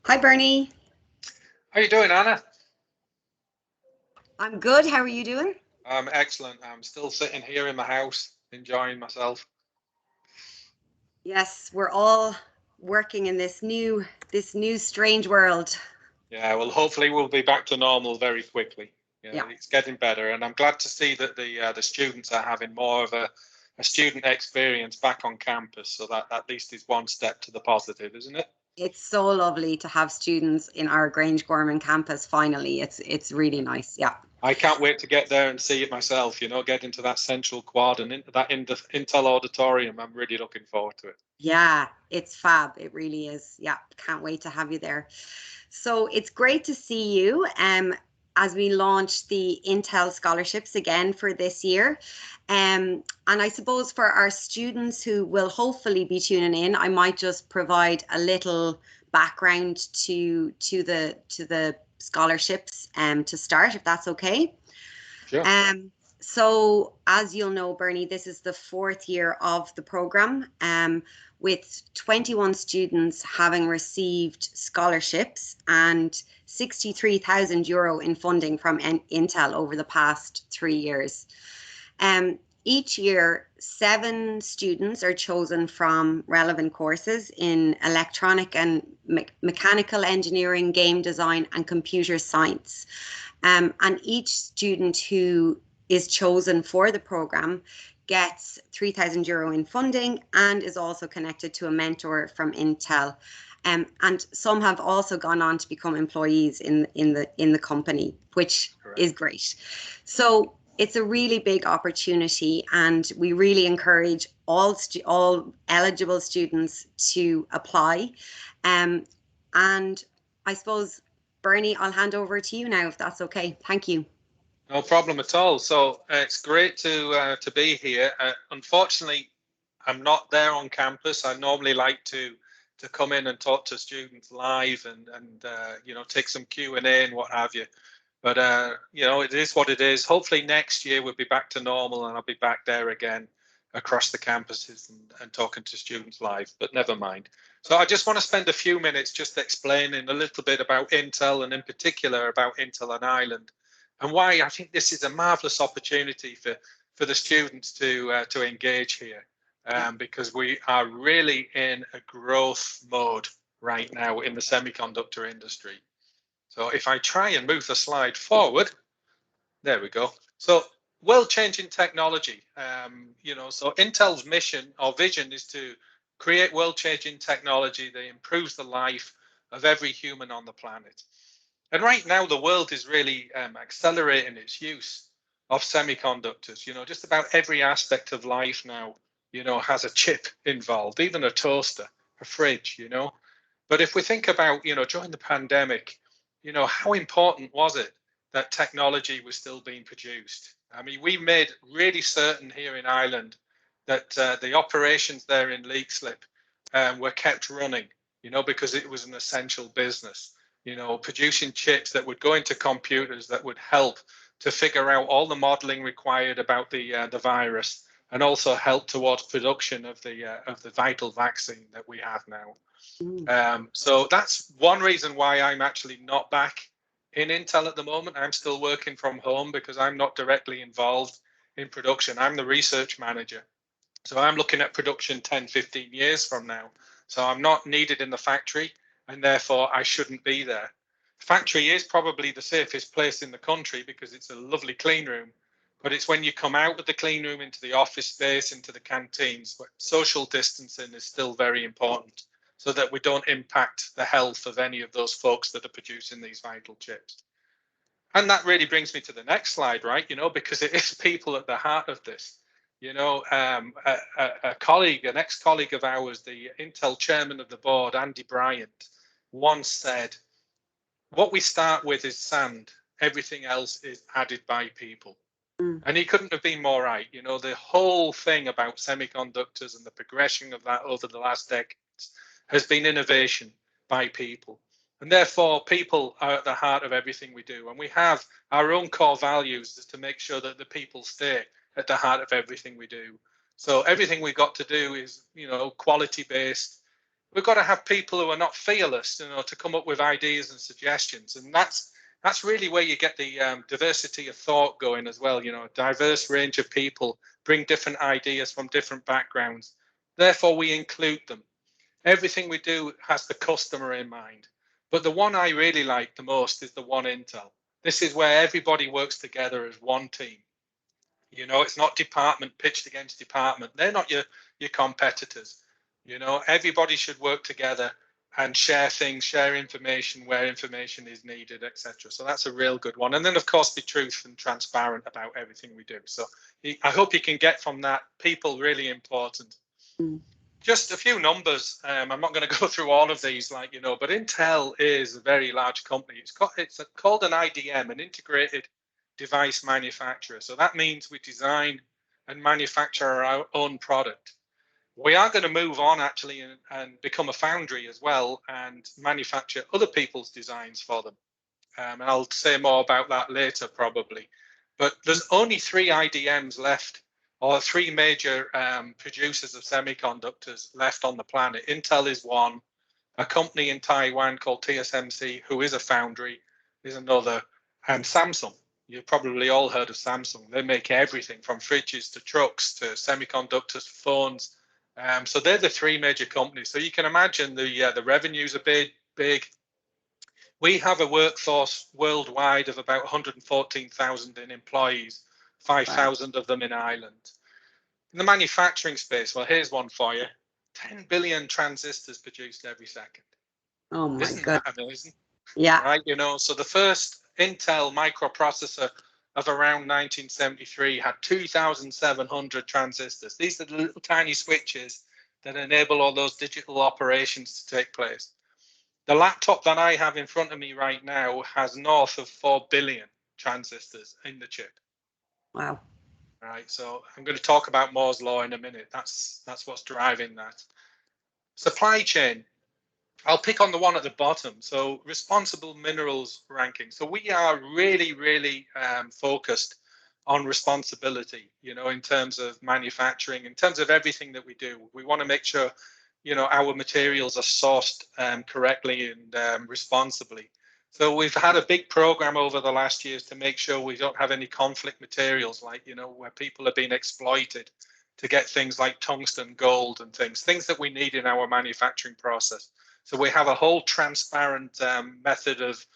Hi, Bernie. How you doing, Anna? I'm good. How are you doing? I'm excellent. I'm still sitting here in my house, enjoying myself. Yes, we're all working in this new strange world. Yeah, well, hopefully we'll be back to normal very quickly. Yeah, Yeah. it's getting better, and I'm glad to see that the students are having more of a student experience back on campus. So that at least is one step to the positive, isn't it? It's so lovely to have students in our Grange Gorman campus finally. It's really nice. Yeah. I can't wait to get there and see it myself. Get into that central quad and into that Intel auditorium. I'm really looking forward to it. Yeah, it's fab. It really is. Yeah, can't wait to have you there. So it's great to see you as we launch the Intel scholarships again for this year. And I suppose for our students who will hopefully be tuning in, I might just provide a little background to the scholarships to start, if that's okay. Sure. Um, so, as you'll know, Bernie, this is the fourth year of the program, with 21 students having received scholarships and 63,000 euro in funding from Intel over the past 3 years. Um, each year, seven students are chosen from relevant courses in electronic and mechanical engineering, game design, and computer science. And each student who is chosen for the program gets 3,000 euro in funding and is also connected to a mentor from Intel. And some have also gone on to become employees in the company, which is Correct. great. So it's a really big opportunity, and we really encourage all eligible students to apply. Um, and I suppose, Bernie, I'll hand over to you now if that's okay. Thank you. No problem at all. So it's great to be here. Unfortunately, I'm not there on campus. I normally like to come in and talk to students live and take some Q&A and what have you. But it is what it is. Hopefully next year we'll be back to normal and I'll be back there again across the campuses and talking to students live. But never mind. So I just want to spend a few minutes just explaining a little bit about Intel and in particular about Intel and Ireland and why I think this is a marvelous opportunity for the students to engage here, Yeah. because we are really in a growth mode right now in the semiconductor industry. So if I try and move the slide forward, there we go. So world-changing technology. So Intel's mission or vision is to create world-changing technology that improves the life of every human on the planet. And right now, the world is really accelerating its use of semiconductors. Just about every aspect of life now, has a chip involved, even a toaster, a fridge. But if we think about, during the pandemic, how important was it that technology was still being produced? I mean, we made really certain here in Ireland that the operations there in Leakslip were kept running, because it was an essential business, producing chips that would go into computers that would help to figure out all the modeling required about the virus and also help towards production of the vital vaccine that we have now. Mm. So that's one reason why I'm actually not back in Intel at the moment. I'm still working from home because I'm not directly involved in production. I'm the research manager. So I'm looking at production 10, 15 years from now. So I'm not needed in the factory and therefore I shouldn't be there. Factory is probably the safest place in the country because it's a lovely clean room. But it's when you come out of the clean room into the office space, into the canteens, where social distancing is still very important so that we don't impact the health of any of those folks that are producing these vital chips. And that really brings me to the next slide, right? Because it is people at the heart of this. A colleague, an ex-colleague of ours, the Intel chairman of the board, Andy Bryant, once said, what we start with is sand. Everything else is added by people. Mm. And he couldn't have been more right. The whole thing about semiconductors and the progression of that over the last decades has been innovation by people. And therefore, people are at the heart of everything we do. And we have our own core values to make sure that the people stay at the heart of everything we do. So everything we've got to do is, quality based, we've got to have people who are not fearless, you know, to come up with ideas and suggestions. And that's really where you get the diversity of thought going as well. You know, a diverse range of people bring different ideas from different backgrounds. Therefore, we include them. Everything we do has the customer in mind. But the one I really like the most is the One Intel. This is where everybody works together as one team. You know, it's not department pitched against department. They're not your competitors. You know, everybody should work together and share things, share information where information is needed, etc. So that's a real good one. And then, of course, be truthful and transparent about everything we do. So I hope you can get from that, people really important. Mm. Just a few numbers. I'm not going to go through all of these, like, you know, but Intel is a very large company. It's called an IDM, an integrated device manufacturer. So that means we design and manufacture our own product. We are going to move on actually and become a foundry as well and manufacture other people's designs for them. And I'll say more about that later probably. But there's only 3 IDMs left, or 3 major producers of semiconductors left on the planet. Intel is one, a company in Taiwan called TSMC, who is a foundry, is another, and Samsung. You've probably all heard of Samsung. They make everything from fridges to trucks to semiconductors, phones. So they're the 3 major companies. So you can imagine the revenues are big. We have a workforce worldwide of about 114,000 in employees, 5,000 of them in Ireland. In the manufacturing space, well, here's one for you. 10 billion transistors produced every second. Oh my Isn't God. that amazing? Yeah. Right, you know, so the first Intel microprocessor of around 1973 had 2,700 transistors. These are the little tiny switches that enable all those digital operations to take place. The laptop that I have in front of me right now has north of 4 billion transistors in the chip. Wow. Right, so I'm going to talk about Moore's law in a minute. That's what's driving that. Supply chain. I'll pick on the one at the bottom. So responsible minerals ranking. So we are really focused on responsibility, you know, in terms of manufacturing, in terms of everything that we do. We want to make sure, you know, our materials are sourced correctly and responsibly. So we've had a big program over the last years to make sure we don't have any conflict materials, like, you know, where people are being exploited to get things like tungsten, gold and things that we need in our manufacturing process. So we have a whole transparent method of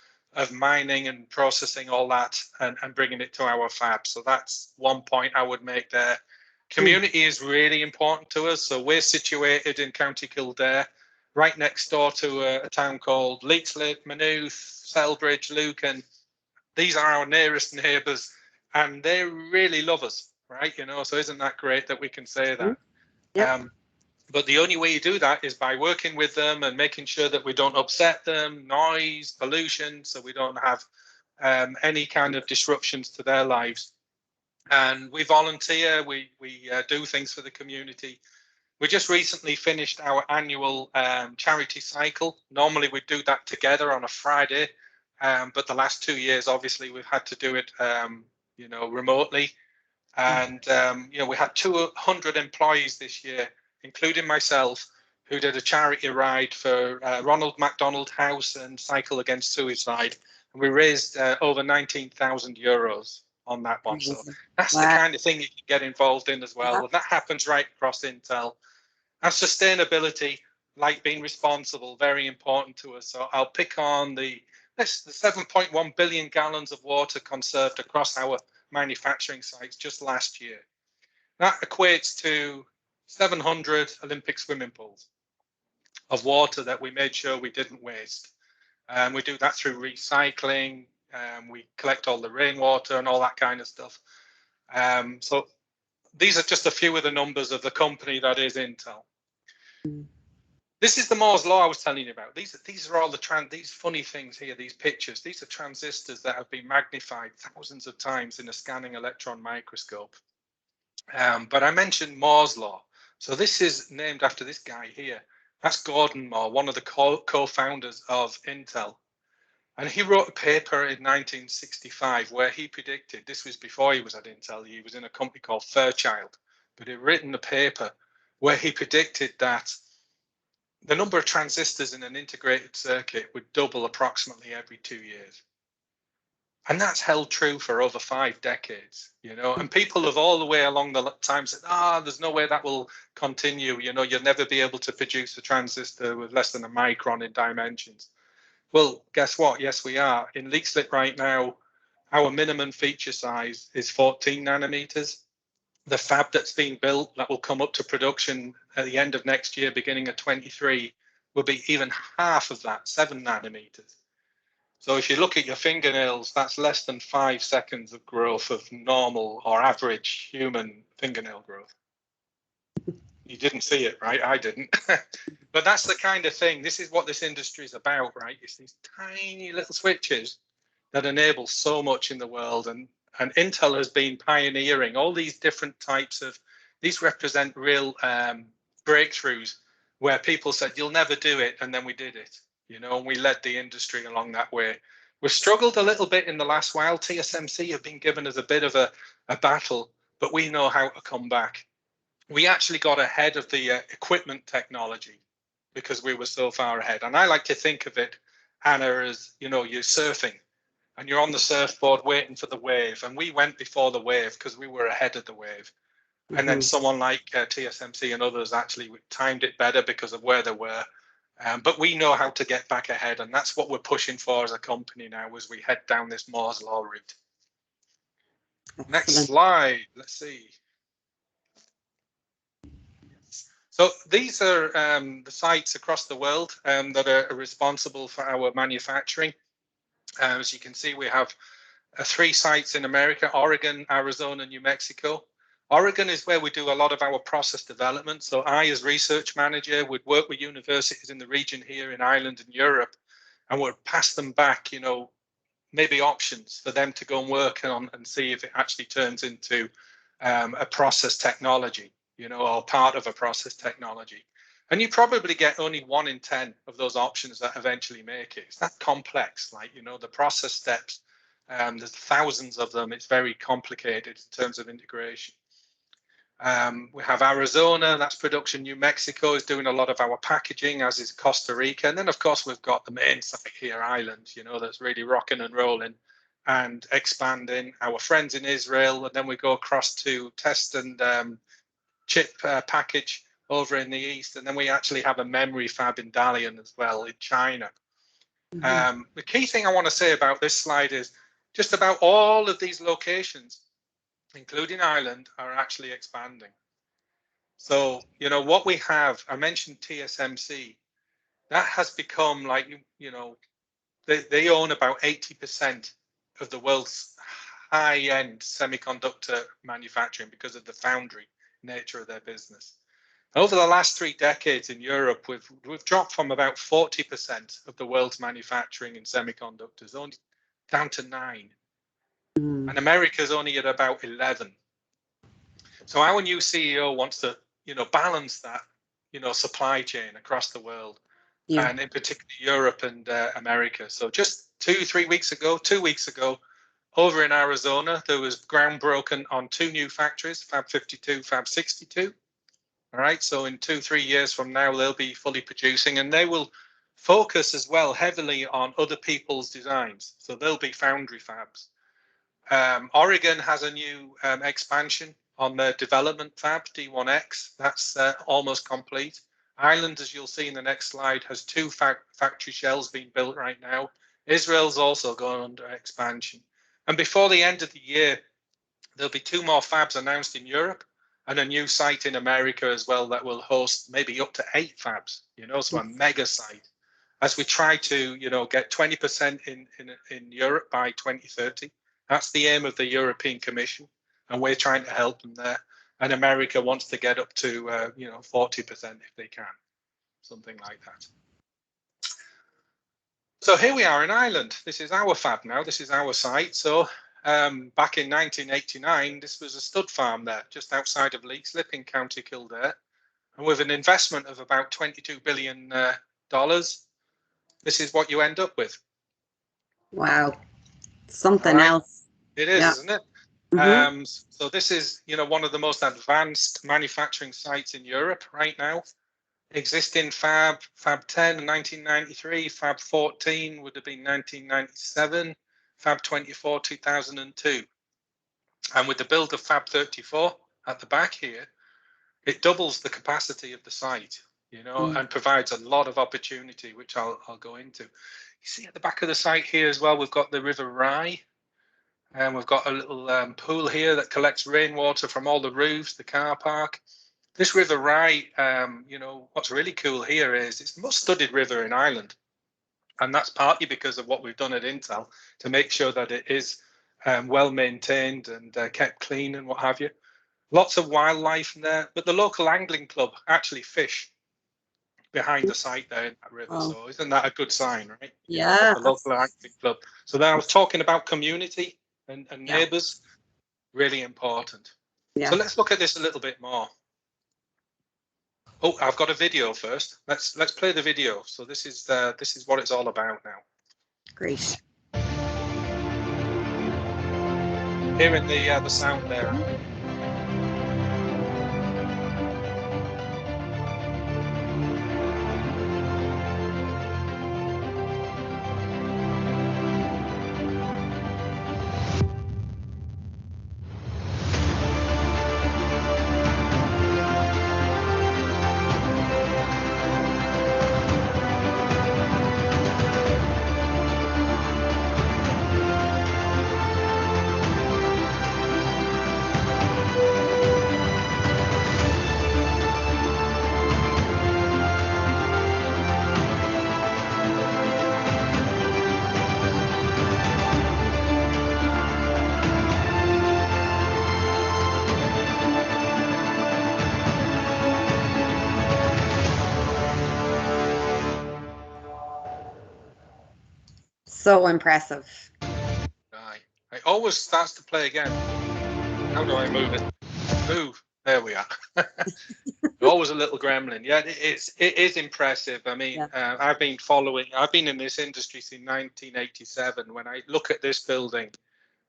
mining and processing all that and bringing it to our fab. So that's one point I would make there. Community is really important to us. So we're situated in County Kildare, right next door to a town called Leedsleigh, Maynooth, Selbridge, Lucan. These are our nearest neighbours, and they really love us, right? You know, so isn't that great that we can say that? Yep. But the only way you do that is by working with them and making sure that we don't upset them, noise, pollution, so we don't have any kind of disruptions to their lives. And we volunteer, we do things for the community. We just recently finished our annual charity cycle. Normally we do that together on a Friday, but the last 2 years, obviously, we've had to do it, you know, remotely. And, you know, we had 200 employees this year, including myself, who did a charity ride for Ronald McDonald House and Cycle Against Suicide. And we raised over 19,000 euros on that one. So that's the kind of thing you can get involved in as well. And that happens right across Intel. And sustainability, like being responsible, very important to us. So I'll pick on the 7.1 billion gallons of water conserved across our manufacturing sites just last year. That equates to 700 Olympic swimming pools of water that we made sure we didn't waste. We do that through recycling. We collect all the rainwater and all that kind of stuff. So these are just a few of the numbers of the company that is Intel. This is the Moore's law I was telling you about. These are all these funny things here, these pictures. These are transistors that have been magnified thousands of times in a scanning electron microscope. But I mentioned Moore's law. So this is named after this guy here. That's Gordon Moore, one of the co-founders of Intel. And he wrote a paper in 1965 where he predicted, this was before he was at Intel, he was in a company called Fairchild, but he'd written a paper where he predicted that the number of transistors in an integrated circuit would double approximately every 2 years. And that's held true for over 5 decades, and people have all the way along the time said, there's no way that will continue. You'll never be able to produce a transistor with less than a micron in dimensions. Well, guess what? Yes, we are. In leak slip right now, our minimum feature size is 14 nanometers. The fab that's being built that will come up to production at the end of next year, beginning of 23, will be even half of that, 7 nanometers. So if you look at your fingernails, that's less than 5 seconds of growth of normal or average human fingernail growth. You didn't see it, right? I didn't. But that's the kind of thing. This is what this industry is about, right? It's these tiny little switches that enable so much in the world. And Intel has been pioneering all these different types of, these represent real breakthroughs where people said, you'll never do it. And then we did it, and we led the industry along that way. We've struggled a little bit in the last while. TSMC have been given us a bit of a battle, but we know how to come back. We actually got ahead of the equipment technology because we were so far ahead. And I like to think of it, Anna, as, you're surfing and you're on the surfboard waiting for the wave. And we went before the wave because we were ahead of the wave. Mm-hmm. And then someone like TSMC and others actually timed it better because of where they were. But we know how to get back ahead. And that's what we're pushing for as a company now as we head down this Moore's Law route. Excellent. Next slide. Let's see. So these are the sites across the world that are responsible for our manufacturing. As you can see, we have 3 sites in America: Oregon, Arizona, New Mexico. Oregon is where we do a lot of our process development. So I, as research manager, would work with universities in the region here in Ireland and Europe, and would pass them back, maybe options for them to go and work on and see if it actually turns into a process technology, or part of a process technology. And you probably get only 1 in 10 of those options that eventually make it. It's that complex, like, the process steps. There's thousands of them. It's very complicated in terms of integration. We have Arizona, that's production. New Mexico is doing a lot of our packaging, as is Costa Rica. And then, of course, we've got the main site here, Ireland, that's really rocking and rolling and expanding. Our friends in Israel, and then we go across to test and chip package over in the east. And then we actually have a memory fab in Dalian as well in China. Mm-hmm. The key thing I want to say about this slide is just about all of these locations, including Ireland, are actually expanding. So, what we have, I mentioned TSMC, that has become like, they own about 80% of the world's high-end semiconductor manufacturing because of the foundry nature of their business. Over the last 3 decades in Europe, we've dropped from about 40% of the world's manufacturing in semiconductors only down to 9%. And America's only at about 11%. So our new CEO wants to, balance that, supply chain across the world, and in particular Europe and America. So just 2 weeks ago, over in Arizona, there was ground broken on 2 new factories, Fab 52, Fab 62. All right, so in 2-3 years from now, they'll be fully producing, and they will focus as well heavily on other people's designs. So they'll be foundry fabs. Oregon has a new expansion on their development fab, D1X. That's almost complete. Ireland, as you'll see in the next slide, has 2 factory shells being built right now. Israel's also going under expansion. And before the end of the year, there'll be 2 more fabs announced in Europe and a new site in America as well that will host maybe up to 8 fabs, so a mega site. As we try to, get 20% in Europe by 2030. That's the aim of the European Commission, and we're trying to help them there. And America wants to get up to, 40% if they can, something like that. So here we are in Ireland. This is our fab now. This is our site. So back in 1989, this was a stud farm there, just outside of Leixlip in County Kildare. And with an investment of about $22 billion, this is what you end up with. Wow. Something else. It is, isn't it? Mm-hmm. So this is, one of the most advanced manufacturing sites in Europe right now. existing Fab 10 in 1993, Fab 14 would have been 1997, Fab 24 2002. And with the build of Fab 34 at the back here, it doubles the capacity of the site, you know, and provides a lot of opportunity, which I'll go into. You see at the back of the site here as well, we've got the River Rye, and we've got a little pool here that collects rainwater from all the roofs, the car park. This River Rye, you know, what's really cool here is it's the most studied river in Ireland. And that's partly because of what we've done at Intel to make sure that it is well maintained and kept clean and what have you. Lots of wildlife in there, but the local angling club actually fish behind the site there in that river. Oh. So isn't that a good sign, right? Yeah. The local angling club. So then I was talking about community and neighbours, really important. Yeah. So let's look at this a little bit more. Oh, I've got a video first. Let's play the video. So this is what it's all about now. Great. Hearing the sound there. So impressive. Right. It always starts to play again. How do I move it? Move. There we are. Always a little gremlin. Yeah, it is impressive. I mean, I've been in this industry since 1987. When I look at this building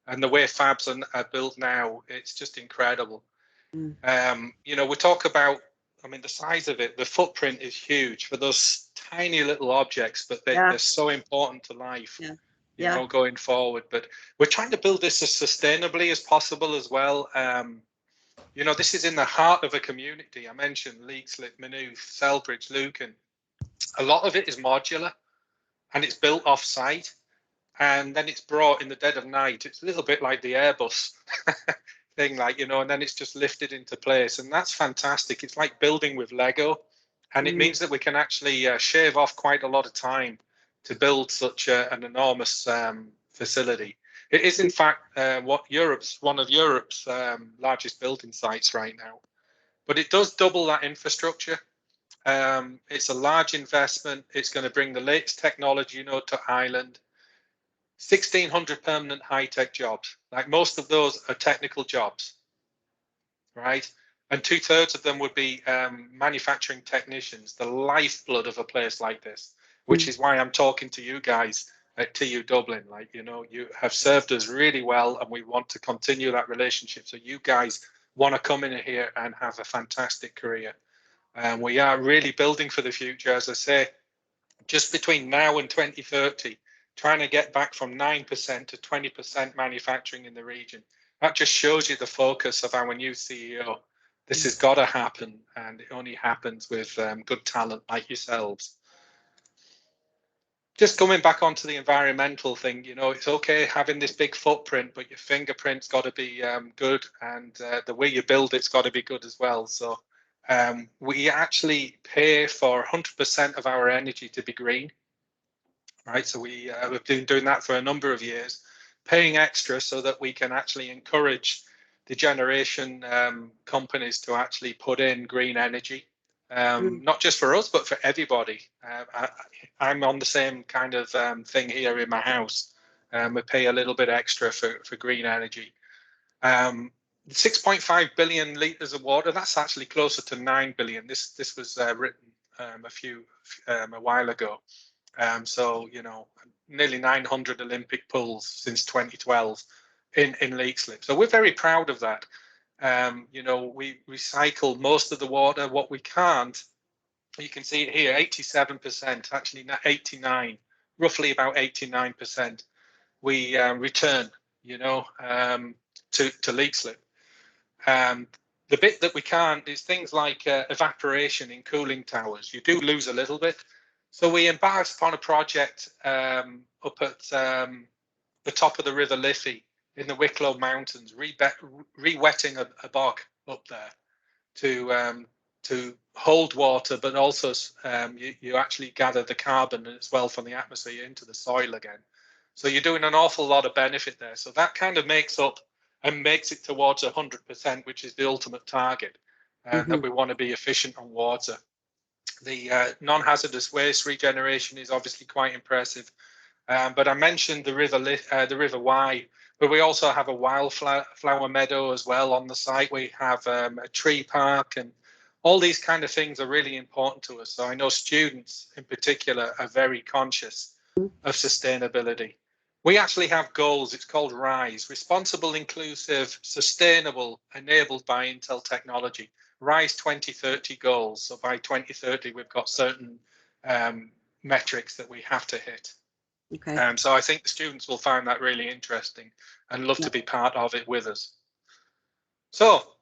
and the way fabs are built now, it's just incredible. You know, we talk about, I mean, the size of it, the footprint is huge for those tiny little objects, but they're so important to life, you know, going forward. But we're trying to build this as sustainably as possible as well. You know, this is in the heart of a community. I mentioned Leixlip, Maynooth, Selbridge, Lucan. A lot of it is modular and it's built off site and then it's brought in the dead of night. It's a little bit like the Airbus thing, like, you know, and then it's just lifted into place. And that's fantastic. It's like building with Lego. And it means that we can actually shave off quite a lot of time to build such an enormous facility. It is, in fact, one of Europe's largest building sites right now. But it does double that infrastructure. It's a large investment. It's going to bring the latest technology, you know, to Ireland. 1,600 permanent high-tech jobs. Like most of those are technical jobs, right? And 2/3 of them would be manufacturing technicians, the lifeblood of a place like this, which is why I'm talking to you guys at TU Dublin. Like, you know, you have served us really well and we want to continue that relationship. So you guys want to come in here and have a fantastic career. And we are really building for the future, as I say, just between now and 2030, trying to get back from 9% to 20% manufacturing in the region. That just shows you the focus of our new CEO. This has got to happen, and it only happens with good talent like yourselves. Just coming back onto the environmental thing, you know, it's okay having this big footprint, but your fingerprint's got to be good, and the way you build it's got to be good as well. So we actually pay for 100% of our energy to be green, right? So we've been doing that for a number of years, paying extra so that we can actually encourage the generation companies to actually put in green energy. Not just for us, but for everybody. I'm on the same kind of thing here in my house. We pay a little bit extra for green energy. 6.5 billion litres of water, that's actually closer to 9 billion. This was written a while ago. So, you know, nearly 900 Olympic pools since 2012 in Leixlip. So we're very proud of that. You know, we recycle most of the water. What we can't You can see it here, 87%, actually 89, roughly about 89%. We return, to leak slip. The bit that we can't is things like evaporation in cooling towers. You do lose a little bit. So we embarked upon a project up at the top of the River Liffey in the Wicklow Mountains, re-wetting a bog up there to hold water, but also you actually gather the carbon as well from the atmosphere into the soil again. So you're doing an awful lot of benefit there. So that kind of makes up and makes it towards 100%, which is the ultimate target, that we want to be efficient on water. The non-hazardous waste regeneration is obviously quite impressive. But I mentioned the River Wye, but we also have a wildflower meadow as well on the site. We have a tree park, and all these kind of things are really important to us. So I know students in particular are very conscious of sustainability. We actually have goals. It's called RISE, Responsible, Inclusive, Sustainable, Enabled by Intel Technology. RISE 2030 goals. So by 2030, we've got certain metrics that we have to hit. Okay. So I think the students will find that really interesting and love to be part of it with us. So,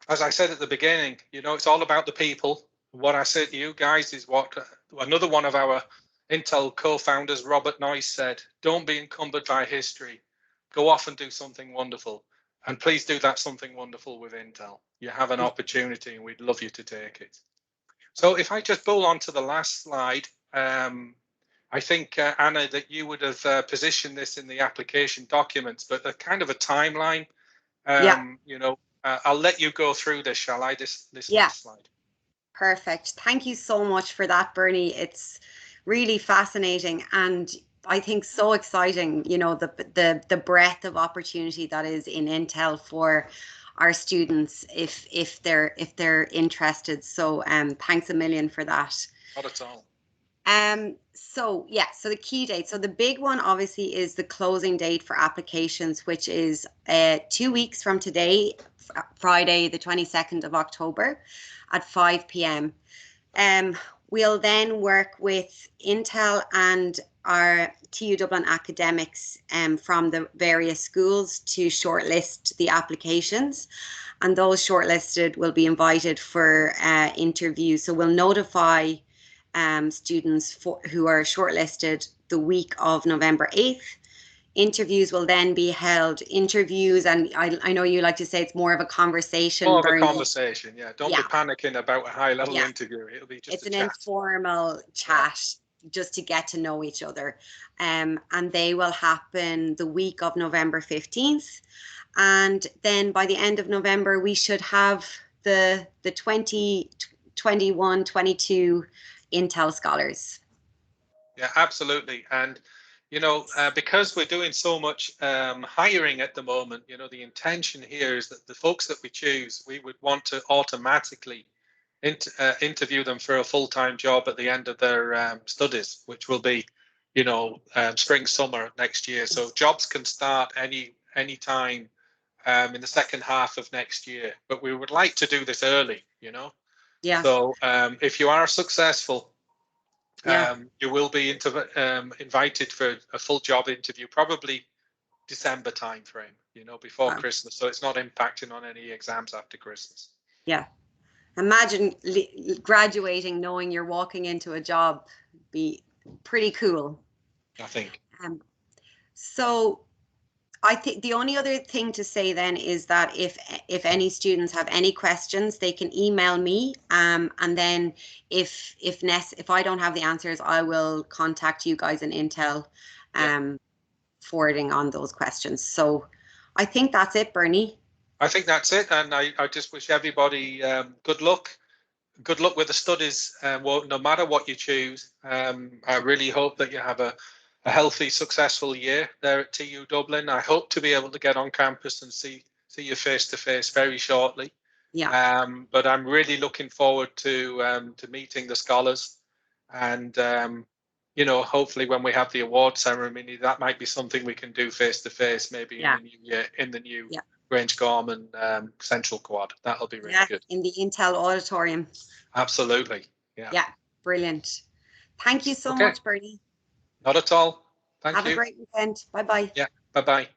as I said at the beginning, it's all about the people. What I say to you guys is what another one of our Intel co-founders, Robert Noyce, said: don't be encumbered by history. Go off and do something wonderful. And please do that something wonderful with Intel. You have an opportunity and we'd love you to take it. So if I just bull on to the last slide, I think, Anna, that you would have positioned this in the application documents, but a kind of a timeline. I'll let you go through this, shall I? This last slide. Perfect. Thank you so much for that, Bernie. It's really fascinating and I think so exciting, the breadth of opportunity that is in Intel for our students if they're interested. So thanks a million for that. Not at all. So the key date. So the big one obviously is the closing date for applications, which is 2 weeks from today, Friday, the 22nd of October at 5 p.m. We'll then work with Intel and our TU Dublin academics from the various schools to shortlist the applications. And those shortlisted will be invited for interviews. So we'll notify students who are shortlisted the week of November 8th. Interviews will then be held. Interviews, and I know you like to say it's more of a conversation. More of a conversation, yeah. Don't be panicking about a high-level interview. It'll be just it's an informal chat, just to get to know each other. And they will happen the week of November 15th. And then by the end of November, we should have the 2021-22 Intel scholars. Yeah, absolutely. And because we're doing so much hiring at the moment, the intention here is that the folks that we choose, we would want to automatically interview them for a full-time job at the end of their studies, which will be, spring, summer next year. So jobs can start any time in the second half of next year. But we would like to do this early, Yeah. So if you are successful, you will be invited for a full job interview, probably December timeframe, before Christmas. So it's not impacting on any exams after Christmas. Yeah. Imagine graduating knowing you're walking into a job. Be pretty cool, I think. So I think the only other thing to say then is that if any students have any questions, they can email me, and then if I don't have the answers, I will contact you guys in Intel, forwarding on those questions. So I think that's it, Bernie. I think that's it, and I just wish everybody good luck. Good luck with the studies, no matter what you choose. I really hope that you have a healthy, successful year there at TU Dublin. I hope to be able to get on campus and see you face to face very shortly. Yeah. But I'm really looking forward to meeting the scholars, and hopefully when we have the award ceremony, that might be something we can do face to face, maybe in the new year, in the new Grange Gorman Central Quad. That'll be really good. In the Intel auditorium. Absolutely. Yeah, brilliant. Thank you so Okay. much, Bernie. Not at all. Thank Have you. a great weekend. Bye-bye. Yeah. Bye-bye.